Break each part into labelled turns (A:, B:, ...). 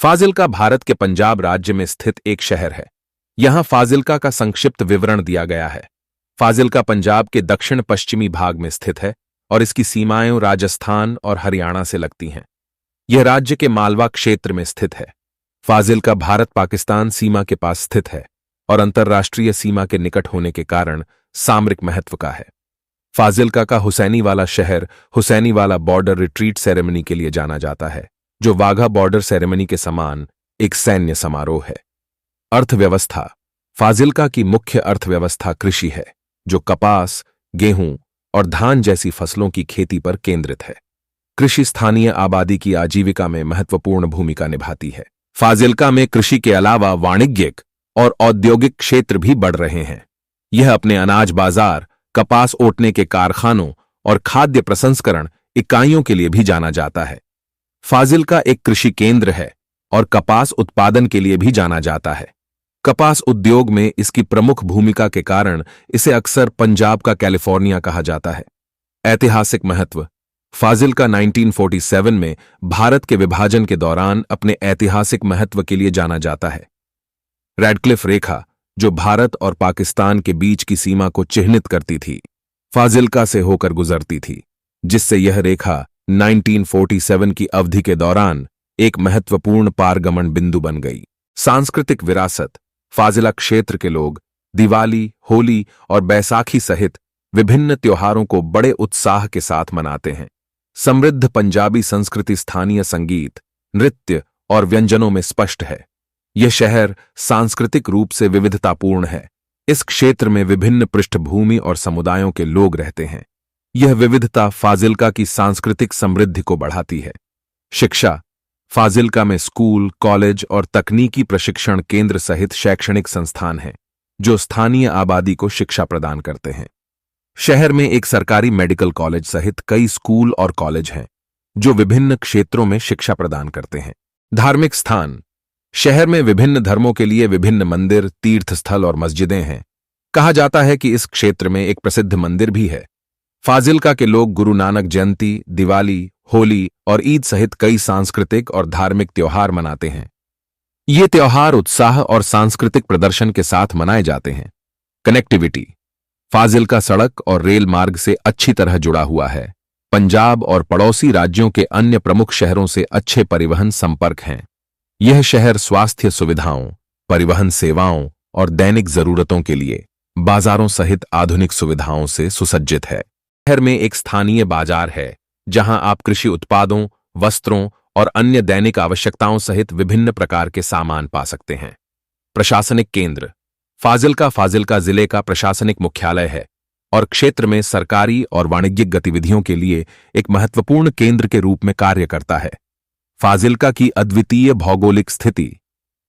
A: फाजिल्का भारत के पंजाब राज्य में स्थित एक शहर है। यहां फाजिल्का का संक्षिप्त विवरण दिया गया है। फाजिल्का पंजाब के दक्षिण पश्चिमी भाग में स्थित है और इसकी सीमाएं राजस्थान और हरियाणा से लगती हैं। यह राज्य के मालवा क्षेत्र में स्थित है। फाजिल्का भारत पाकिस्तान सीमा के पास स्थित है और अंतर्राष्ट्रीय सीमा के निकट होने के कारण सामरिक महत्व का है। फाजिल्का का हुसैनीवाला शहर हुसैनीवाला बॉर्डर रिट्रीट सेरेमनी के लिए जाना जाता है, जो वाघा बॉर्डर सेरेमनी के समान एक सैन्य समारोह है। अर्थव्यवस्था। फाजिल्का की मुख्य अर्थव्यवस्था कृषि है, जो कपास, गेहूं और धान जैसी फसलों की खेती पर केंद्रित है। कृषि स्थानीय आबादी की आजीविका में महत्वपूर्ण भूमिका निभाती है। फाजिल्का में कृषि के अलावा वाणिज्यिक और औद्योगिक क्षेत्र भी बढ़ रहे हैं। यह अपने अनाज बाजार, कपास ओटने के कारखानों और खाद्य प्रसंस्करण इकाइयों के लिए भी जाना जाता है। फाजिल्का एक कृषि केंद्र है और कपास उत्पादन के लिए भी जाना जाता है। कपास उद्योग में इसकी प्रमुख भूमिका के कारण इसे अक्सर पंजाब का कैलिफोर्निया कहा जाता है। ऐतिहासिक महत्व। फाजिल्का 1947 में भारत के विभाजन के दौरान अपने ऐतिहासिक महत्व के लिए जाना जाता है। रेडक्लिफ रेखा, जो भारत और पाकिस्तान के बीच की सीमा को चिह्नित करती थी, फाजिल्का से होकर गुजरती थी, जिससे यह रेखा 1947 की अवधि के दौरान एक महत्वपूर्ण पारगमन बिंदु बन गई। सांस्कृतिक विरासत। फाजिला क्षेत्र के लोग दिवाली, होली और बैसाखी सहित विभिन्न त्योहारों को बड़े उत्साह के साथ मनाते हैं। समृद्ध पंजाबी संस्कृति स्थानीय संगीत, नृत्य और व्यंजनों में स्पष्ट है। यह शहर सांस्कृतिक रूप से विविधतापूर्ण है। इस क्षेत्र में विभिन्न पृष्ठभूमि और समुदायों के लोग रहते हैं। यह विविधता फाजिल्का की सांस्कृतिक समृद्धि को बढ़ाती है। शिक्षा। फाजिल्का में स्कूल, कॉलेज और तकनीकी प्रशिक्षण केंद्र सहित शैक्षणिक संस्थान हैं, जो स्थानीय आबादी को शिक्षा प्रदान करते हैं। शहर में एक सरकारी मेडिकल कॉलेज सहित कई स्कूल और कॉलेज हैं, जो विभिन्न क्षेत्रों में शिक्षा प्रदान करते हैं। धार्मिक स्थान। शहर में विभिन्न धर्मों के लिए विभिन्न मंदिर, तीर्थस्थल और मस्जिदें हैं। कहा जाता है कि इस क्षेत्र में एक प्रसिद्ध मंदिर भी है। फाजिल्का के लोग गुरु नानक जयंती, दिवाली, होली और ईद सहित कई सांस्कृतिक और धार्मिक त्योहार मनाते हैं। ये त्योहार उत्साह और सांस्कृतिक प्रदर्शन के साथ मनाए जाते हैं। कनेक्टिविटी। फाजिल्का सड़क और रेल मार्ग से अच्छी तरह जुड़ा हुआ है। पंजाब और पड़ोसी राज्यों के अन्य प्रमुख शहरों से अच्छे परिवहन संपर्क हैं। यह शहर स्वास्थ्य सुविधाओं, परिवहन सेवाओं और दैनिक जरूरतों के लिए बाजारों सहित आधुनिक सुविधाओं से सुसज्जित है। शहर में एक स्थानीय बाजार है, जहां आप कृषि उत्पादों, वस्त्रों और अन्य दैनिक आवश्यकताओं सहित विभिन्न प्रकार के सामान पा सकते हैं। प्रशासनिक केंद्र। फाजिल्का जिले का प्रशासनिक मुख्यालय है और क्षेत्र में सरकारी और वाणिज्यिक गतिविधियों के लिए एक महत्वपूर्ण केंद्र के रूप में कार्य करता है। फाजिल्का की अद्वितीय भौगोलिक स्थिति,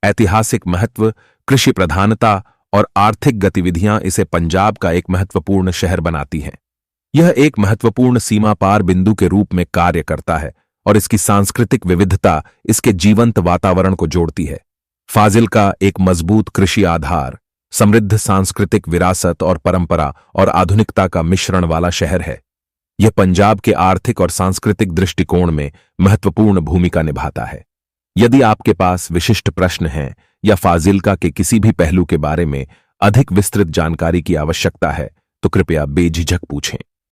A: ऐतिहासिक महत्व, कृषि प्रधानता और आर्थिक गतिविधियां इसे पंजाब का एक महत्वपूर्ण शहर बनाती हैं। यह एक महत्वपूर्ण सीमा पार बिंदु के रूप में कार्य करता है और इसकी सांस्कृतिक विविधता इसके जीवंत वातावरण को जोड़ती है। फाजिल्का एक मजबूत कृषि आधार, समृद्ध सांस्कृतिक विरासत और परंपरा और आधुनिकता का मिश्रण वाला शहर है। यह पंजाब के आर्थिक और सांस्कृतिक दृष्टिकोण में महत्वपूर्ण भूमिका निभाता है। यदि आपके पास विशिष्ट प्रश्न हैं या फाजिल्का के किसी भी पहलू के बारे में अधिक विस्तृत जानकारी की आवश्यकता है, तो कृपया बेझिझक पूछें।